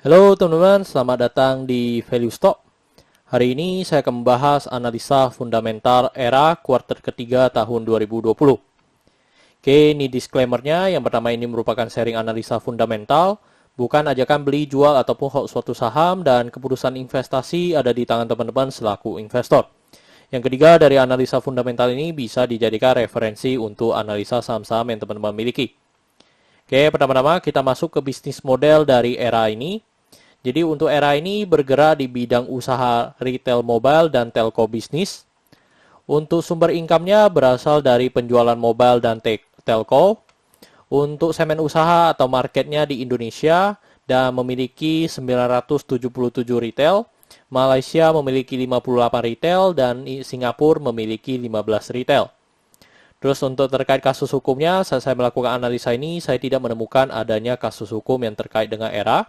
Halo teman-teman, selamat datang di Value Stock. Hari ini saya akan membahas analisa fundamental era kuartal ketiga tahun 2020. Oke, ini disclaimer-nya. Yang pertama, ini merupakan sharing analisa fundamental, bukan ajakan beli, jual, ataupun hold suatu saham, dan keputusan investasi ada di tangan teman-teman selaku investor. Yang ketiga, dari analisa fundamental ini bisa dijadikan referensi untuk analisa saham-saham yang teman-teman miliki. Oke, pertama-tama kita masuk ke bisnis model dari era ini. Jadi untuk era ini bergerak di bidang usaha retail mobile dan telco bisnis. Untuk sumber income-nya berasal dari penjualan mobile dan telco. Untuk segmen usaha atau marketnya di Indonesia dan memiliki 977 retail. Malaysia memiliki 58 retail dan Singapura memiliki 15 retail. Terus untuk terkait kasus hukumnya, saat saya melakukan analisa ini, saya tidak menemukan adanya kasus hukum yang terkait dengan era.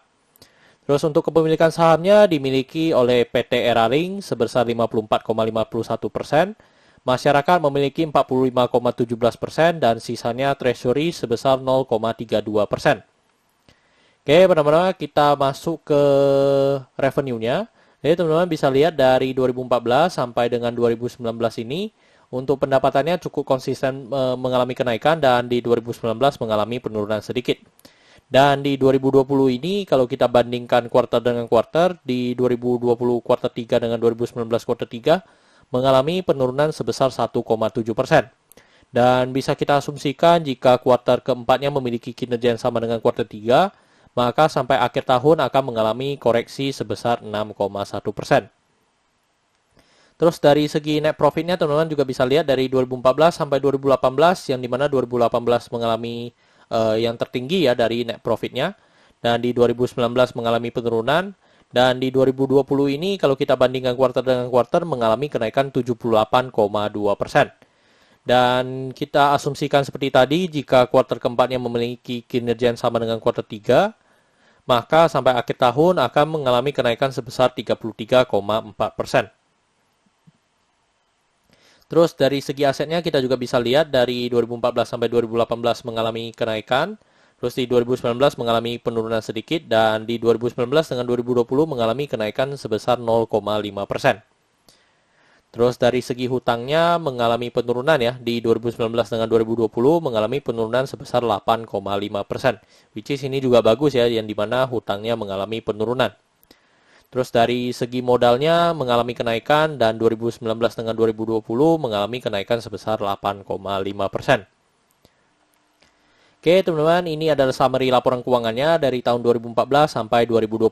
Terus untuk kepemilikan sahamnya dimiliki oleh PT Eraling sebesar 54,51%, masyarakat memiliki 45,17% dan sisanya treasury sebesar 0,32%. Oke, pertama-tama kita masuk ke revenue-nya. Jadi teman-teman bisa lihat dari 2014 sampai dengan 2019 ini untuk pendapatannya cukup konsisten mengalami kenaikan dan di 2019 mengalami penurunan sedikit. Dan di 2020 ini kalau kita bandingkan kuartal dengan kuartal, di 2020 kuartal 3 dengan 2019 kuartal 3 mengalami penurunan sebesar 1,7%. Dan bisa kita asumsikan jika kuartal keempatnya memiliki kinerja yang sama dengan kuartal 3, maka sampai akhir tahun akan mengalami koreksi sebesar 6,1%. Terus dari segi net profitnya teman-teman juga bisa lihat dari 2014 sampai 2018 yang dimana 2018 mengalami yang tertinggi ya dari net profitnya, dan di 2019 mengalami penurunan, dan di 2020 ini kalau kita bandingkan kuartal dengan kuartal mengalami kenaikan 78,2%. Dan kita asumsikan seperti tadi, jika kuartal keempatnya memiliki kinerja yang sama dengan kuartal 3, maka sampai akhir tahun akan mengalami kenaikan sebesar 33,4%. Terus dari segi asetnya kita juga bisa lihat dari 2014 sampai 2018 mengalami kenaikan. Terus di 2019 mengalami penurunan sedikit dan di 2019 dengan 2020 mengalami kenaikan sebesar 0,5%. Terus dari segi hutangnya mengalami penurunan ya. Di 2019 dengan 2020 mengalami penurunan sebesar 8,5%. Which is ini juga bagus ya, yang dimana hutangnya mengalami penurunan. Terus dari segi modalnya mengalami kenaikan dan 2019 dengan 2020 mengalami kenaikan sebesar 8,5%. Oke teman-teman, ini adalah summary laporan keuangannya dari tahun 2014 sampai 2020.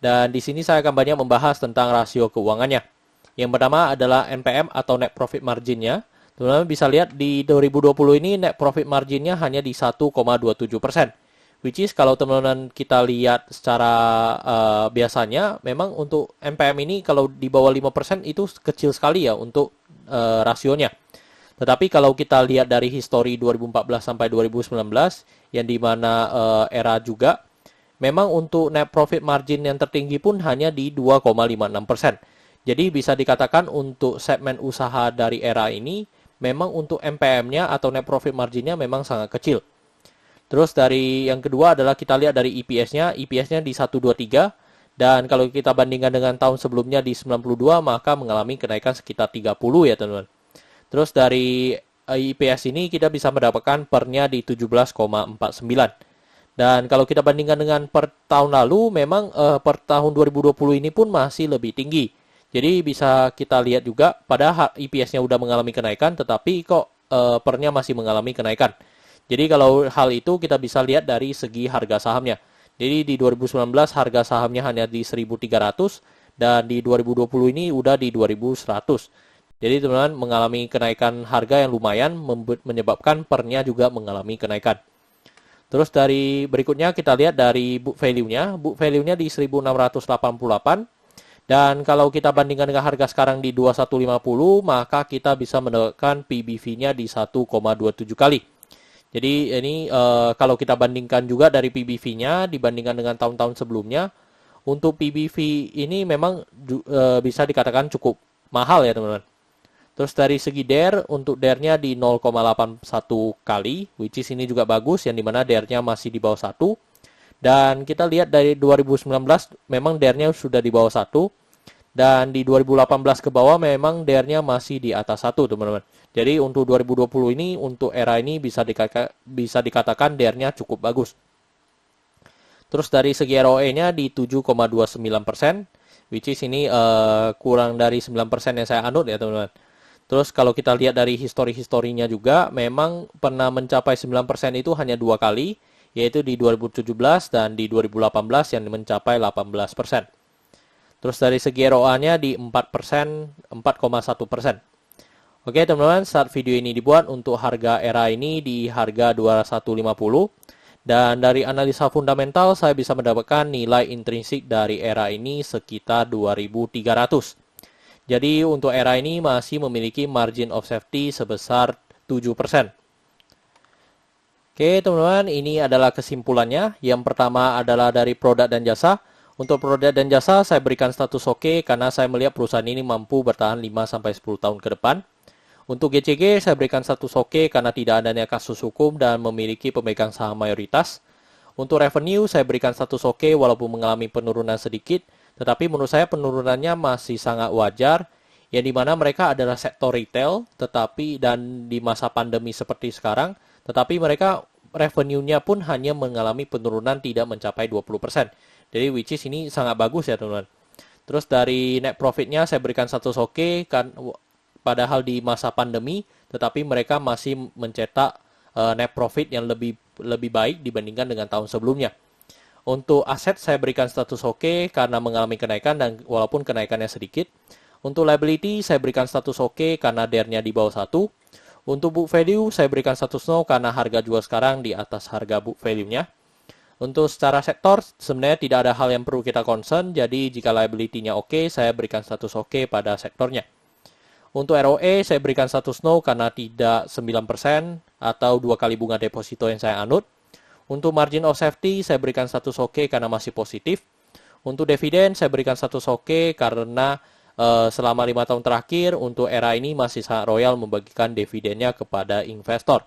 Dan di sini saya akan banyak membahas tentang rasio keuangannya. Yang pertama adalah NPM atau net profit marginnya. Teman-teman bisa lihat di 2020 ini net profit marginnya hanya di 1,27%. Which is kalau teman-teman kita lihat secara biasanya memang untuk NPM ini kalau di bawah 5% itu kecil sekali ya untuk rasionya. Tetapi kalau kita lihat dari histori 2014 sampai 2019 yang dimana era juga memang untuk net profit margin yang tertinggi pun hanya di 2,56%. Jadi bisa dikatakan untuk segmen usaha dari era ini memang untuk NPM-nya atau net profit marginnya memang sangat kecil. Terus dari yang kedua adalah kita lihat dari EPS-nya. EPS-nya di 123. Dan kalau kita bandingkan dengan tahun sebelumnya di 92, maka mengalami kenaikan sekitar 30 ya teman-teman. Terus dari EPS ini kita bisa mendapatkan pernya di 17,49. Dan kalau kita bandingkan dengan per tahun lalu, memang per tahun 2020 ini pun masih lebih tinggi. Jadi bisa kita lihat juga pada EPS-nya udah mengalami kenaikan, tetapi kok pernya masih mengalami kenaikan. Jadi kalau hal itu kita bisa lihat dari segi harga sahamnya. Jadi di 2019 harga sahamnya hanya di 1.300 dan di 2020 ini udah di 2.100. Jadi teman-teman mengalami kenaikan harga yang lumayan menyebabkan pernya juga mengalami kenaikan. Terus dari berikutnya kita lihat dari book value-nya. Book value-nya di 1.688. Dan kalau kita bandingkan dengan harga sekarang di 2150, maka kita bisa mendapatkan PBV-nya di 1,27 kali. Jadi ini kalau kita bandingkan juga dari PBV-nya dibandingkan dengan tahun-tahun sebelumnya, untuk PBV ini memang bisa dikatakan cukup mahal ya teman-teman. Terus dari segi DER, untuk DER-nya di 0,81 kali, which is ini juga bagus, yang dimana DER-nya masih di bawah 1. Dan kita lihat dari 2019 memang DER-nya sudah di bawah 1. Dan di 2018 ke bawah memang DER-nya masih di atas 1, teman-teman. Jadi untuk 2020 ini, untuk era ini bisa dikatakan DER-nya cukup bagus. Terus dari segi ROE-nya di 7,29%, which is ini kurang dari 9% yang saya anut ya, teman-teman. Terus kalau kita lihat dari historinya juga, memang pernah mencapai 9% itu hanya 2 kali, yaitu di 2017 dan di 2018 yang mencapai 18%. Terus dari segi ROA-nya di 4,1%. Oke teman-teman, saat video ini dibuat untuk harga ERA ini di harga 2150. Dan dari analisa fundamental saya bisa mendapatkan nilai intrinsik dari ERA ini sekitar 2300. Jadi untuk ERA ini masih memiliki margin of safety sebesar 7%. Oke teman-teman, ini adalah kesimpulannya. Yang pertama adalah dari produk dan jasa. Untuk produk dan jasa saya berikan status oke karena saya melihat perusahaan ini mampu bertahan 5-10 tahun ke depan. Untuk GCG saya berikan status oke karena tidak adanya kasus hukum dan memiliki pemegang saham mayoritas. Untuk revenue saya berikan status oke walaupun mengalami penurunan sedikit, tetapi menurut saya penurunannya masih sangat wajar, yang dimana mereka adalah sektor retail, tetapi dan di masa pandemi seperti sekarang, tetapi mereka revenue-nya pun hanya mengalami penurunan tidak mencapai 20%. Jadi which is ini sangat bagus ya teman-teman. Terus dari net profit-nya saya berikan status oke, kan padahal di masa pandemi, tetapi mereka masih mencetak net profit yang lebih baik dibandingkan dengan tahun sebelumnya. Untuk aset saya berikan status oke karena mengalami kenaikan dan walaupun kenaikannya sedikit. Untuk liability saya berikan status oke karena DER-nya di bawah 1. Untuk book value, saya berikan status no karena harga jual sekarang di atas harga book value-nya. Untuk secara sektor, sebenarnya tidak ada hal yang perlu kita concern, jadi jika liability-nya oke, saya berikan status oke pada sektornya. Untuk ROE, saya berikan status no karena tidak 9% atau 2 kali bunga deposito yang saya anut. Untuk margin of safety, saya berikan status oke karena masih positif. Untuk dividen, saya berikan status oke karena selama 5 tahun terakhir untuk era ini masih sangat royal membagikan dividennya kepada investor.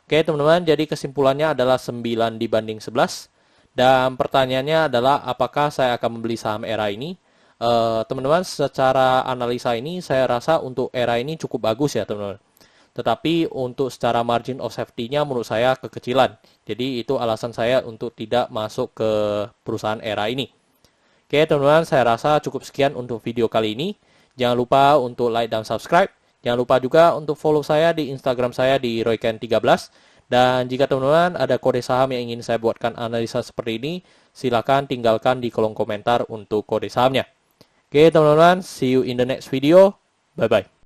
Oke teman-teman, jadi kesimpulannya adalah 9 dibanding 11. Dan pertanyaannya adalah apakah saya akan membeli saham era ini? Teman-teman, secara analisa ini saya rasa untuk era ini cukup bagus ya teman-teman. Tetapi untuk secara margin of safety-nya menurut saya kekecilan. Jadi itu alasan saya untuk tidak masuk ke perusahaan era ini. Oke teman-teman, saya rasa cukup sekian untuk video kali ini. Jangan lupa untuk like dan subscribe. Jangan lupa juga untuk follow saya di Instagram saya di royken13. Dan jika teman-teman ada kode saham yang ingin saya buatkan analisa seperti ini, silakan tinggalkan di kolom komentar untuk kode sahamnya. Oke teman-teman, see you in the next video. Bye-bye.